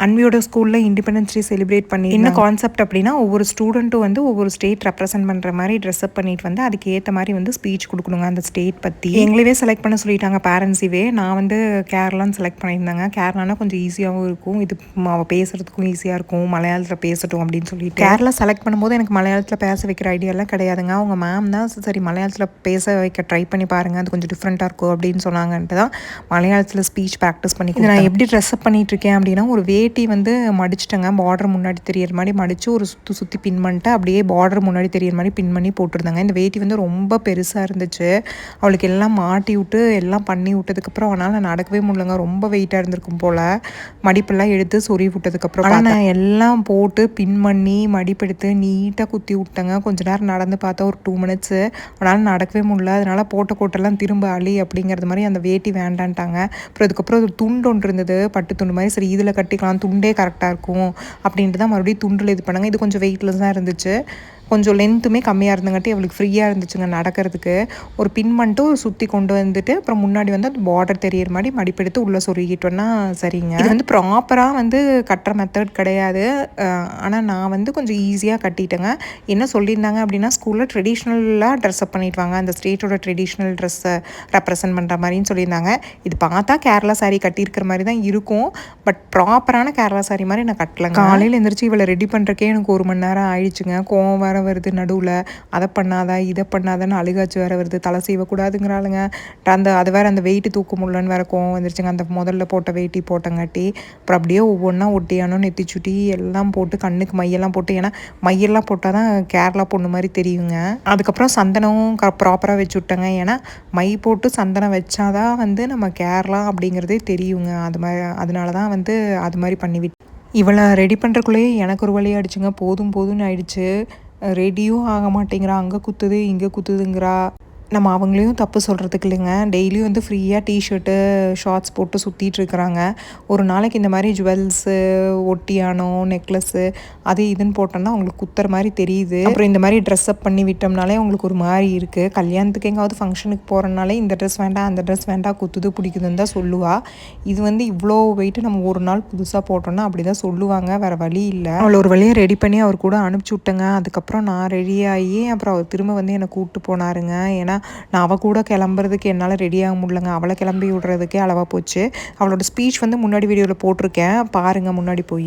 அன்வியோட ஸ்கூலில் independence day celebrate பண்ணி என்ன கான்செப்ட் அப்படின்னா ஒவ்வொரு ஸ்டூடெண்ட்டும் வந்து ஒவ்வொரு ஸ்டேட் ரெப்ரசென்ட் பண்ணுற மாதிரி ட்ரெஸ்அப் பண்ணிட்டு வந்து அதுக்கு ஏற்ற மாதிரி வந்து ஸ்பீச் கொடுக்கணுங்க அந்த ஸ்டேட் பற்றி. எங்களவே செலக்ட் பண்ண சொல்லிட்டாங்க பேரண்ட்ஸிவே. நான் வந்து கேரளான்னு செலக்ட் பண்ணியிருந்தாங்க. கேரளானா கொஞ்சம் ஈஸியாகவும் இருக்கும், இது அவள் பேசுகிறதுக்கும் ஈஸியாக இருக்கும், மலையாளத்தில் பேசட்டும் அப்படின்னு சொல்லிட்டு. கேரளா செலக்ட் பண்ணும்போது எனக்கு மலையாளத்தில் பேச வைக்கிற ஐடியாலாம் கிடையாதுங்க. அவங்க மேம் தான் சரி மலையாளத்தில் பேச வைக்க ட்ரை பண்ணி பாருங்கள், அது கொஞ்சம் டிஃப்ரெண்ட்டாக இருக்கும் அப்படின்னு சொன்னாங்கன்ட்டு தான் மலையாளத்தில் ஸ்பீச் ப்ராக்டிஸ் பண்ணி. நான் எப்படி ட்ரெஸ்அப் பண்ணிகிட்ருக்கேன் அப்படின்னா ஒரு வேட்டி வந்து மடிச்சிட்டேங்க, பார்டர் முன்னாடி தெரியிற மாதிரி மடித்து ஒரு சுற்றி பின் பண்ணிட்டு அப்படியே பார்டர் முன்னாடி தெரியிற மாதிரி பின் பண்ணி போட்டிருந்தாங்க. இந்த வேட்டி வந்து ரொம்ப பெருசாக இருந்துச்சு. அவளுக்கு எல்லாம் மாட்டி விட்டு எல்லாம் பண்ணி விட்டதுக்கப்புறம் அவனால் நடக்கவே முடியலங்க. ரொம்ப வெயிட்டாக இருந்திருக்கும் போல். மடிப்பெல்லாம் எடுத்து சொறி விட்டதுக்கப்புறம் நான் எல்லாம் போட்டு பின் பண்ணி மடிப்பெடுத்து நீட்டாக குத்தி விட்டேங்க. கொஞ்ச நேரம் நடந்து பார்த்தா ஒரு 2 மினிட்ஸு. அவனால் நடக்கவே முடியல. அதனால் போட்ட கோட்டெல்லாம் திரும்ப அழி அப்படிங்கிறது மாதிரி அந்த வேட்டி வேண்டான்ட்டாங்க. அப்புறம் அதுக்கப்புறம் ஒரு துண்டு ஒன்று இருந்தது, பட்டு துண்டு மாதிரி. சரி இதில் கட்டிக்கலாம், துண்டே கரெக்டாக இருக்கும் அப்படின்ட்டு தான் மறுபடியும் துண்டில் இது பண்ணாங்க. இது கொஞ்சம் வெயிட்லெஸ்ஸாக இருந்துச்சு, கொஞ்சம் லென்த்துமே கம்மியாக இருந்தங்காட்டி அவளுக்கு ஃப்ரீயாக இருந்துச்சுங்க நடக்கிறதுக்கு. ஒரு பின் பண்ணிட்டு ஒரு சுற்றி கொண்டு வந்துட்டு அப்புறம் முன்னாடி வந்து அந்த பார்டர் தெரியிற மாதிரி மடிப்பெடுத்து உள்ளே சொருகிட்டோன்னா சரிங்க. இது வந்து ப்ராப்பராக வந்து கட்டுற மெத்தட் கிடையாது, ஆனால் நான் வந்து கொஞ்சம் ஈஸியாக கட்டிட்டேங்க. என்ன சொல்லியிருந்தாங்க அப்படின்னா ஸ்கூலில் ட்ரெடிஷ்னலாக ட்ரெஸ்அப் பண்ணிட்டு வாங்க, அந்த ஸ்டேட்டோட ட்ரெடிஷ்னல் ட்ரெஸ்ஸை ரெப்ரசென்ட் பண்ணுற மாதிரின்னு சொல்லியிருந்தாங்க. இது பார்த்தா கேரளா சாரீ கட்டியிருக்கிற மாதிரி தான் இருக்கும், பட் ப்ராப்பரான கேரளா சாரீ மாதிரி நான் கட்டலைங்க. காலையில் எழுந்திரிச்சு இவளை ரெடி பண்ணுறக்கே எனக்கு 1 மணி நேரம் ஆயிடுச்சுங்க. கோவம் வருது நடுவில், அதை பண்ணாதா இதை பண்ணாதான்னு அழுகாச்சு வேறு வருது. தலை செய்யக்கூடாதுங்கிறாளுங்க. அது வேறு அந்த வெயிட்டு தூக்க முடியலன்னு வேறு கோவம் வந்துருச்சுங்க. அந்த முதல்ல போட்ட வெயிட்டி போட்டங்காட்டி அப்புறம் அப்படியே ஒவ்வொன்றா ஒட்டியானோ நெத்தி சுட்டி எல்லாம் போட்டு கண்ணுக்கு மையெல்லாம் போட்டு, ஏன்னா மையெல்லாம் போட்டால் தான் கேரளா பொண்ணு மாதிரி தெரியுங்க. அதுக்கப்புறம் சந்தனமும் ப்ராப்பராக வச்சு விட்டேங்க. ஏன்னா மை போட்டு சந்தனம் வச்சாதான் வந்து நம்ம கேரளா அப்படிங்கிறதே தெரியுங்க. அது மாதிரி அதனால தான் வந்து அது மாதிரி பண்ணிவிட்டு இவளை ரெடி பண்ணுறக்குள்ளேயே எனக்கு ஒரு வழி ஆகிடுச்சுங்க. போதும் போதும்னு ஆயிடுச்சு. ரெடியும் ஆக மாட்டேங்கிறா, அங்கே குத்துது இங்கே குத்துதுங்கிறா. நம்ம அவங்களையும் தப்பு சொல்கிறதுக்கு இல்லைங்க. டெய்லியும் வந்து ஃப்ரீயாக டிஷர்ட்டு ஷார்ட்ஸ் போட்டு சுற்றிட்டு இருக்கிறாங்க. ஒரு நாளைக்கு இந்த மாதிரி ஜுவல்ஸு ஒட்டியானோ நெக்லஸ்ஸு அது இதுன்னு போட்டோம்னா அவங்களுக்கு குத்துற மாதிரி தெரியுது. அப்புறம் இந்த மாதிரி ட்ரெஸ்அப் பண்ணி விட்டோம்னாலே அவங்களுக்கு ஒரு மாதிரி இருக்குது. கல்யாணத்துக்கு எங்காவது ஃபங்க்ஷனுக்கு போகிறனாலே இந்த ட்ரெஸ் வேண்டாம் அந்த ட்ரெஸ் வேண்டாம், குத்துது பிடிக்குதுன்னு தான் சொல்லுவாள். இது வந்து இவ்வளோ வெயிட்டு நம்ம ஒரு நாள் புதுசாக போட்டோம்னா அப்படி தான் சொல்லுவாங்க, வேறு வழி இல்லை. அவளை ஒரு வழியாக ரெடி பண்ணி அவர் கூட அனுப்பிச்சி விட்டேங்க. அதுக்கப்புறம் நான் ரெடியாகி அப்புறம் அவர் திரும்ப வந்து என்னை கூப்பிட்டு போனாருங்க. ஏன்னா நான் அவள் கூட கிளம்புறதுக்கு என்னால் ரெடியாக முடியலங்க. அவளை கிளம்பி விடுறதுக்கே அளவாக போச்சு. அவளோட ஸ்பீச் வந்து முன்னாடி வீடியோவில் போட்டிருக்கேன் பாருங்கள், முன்னாடி போய்.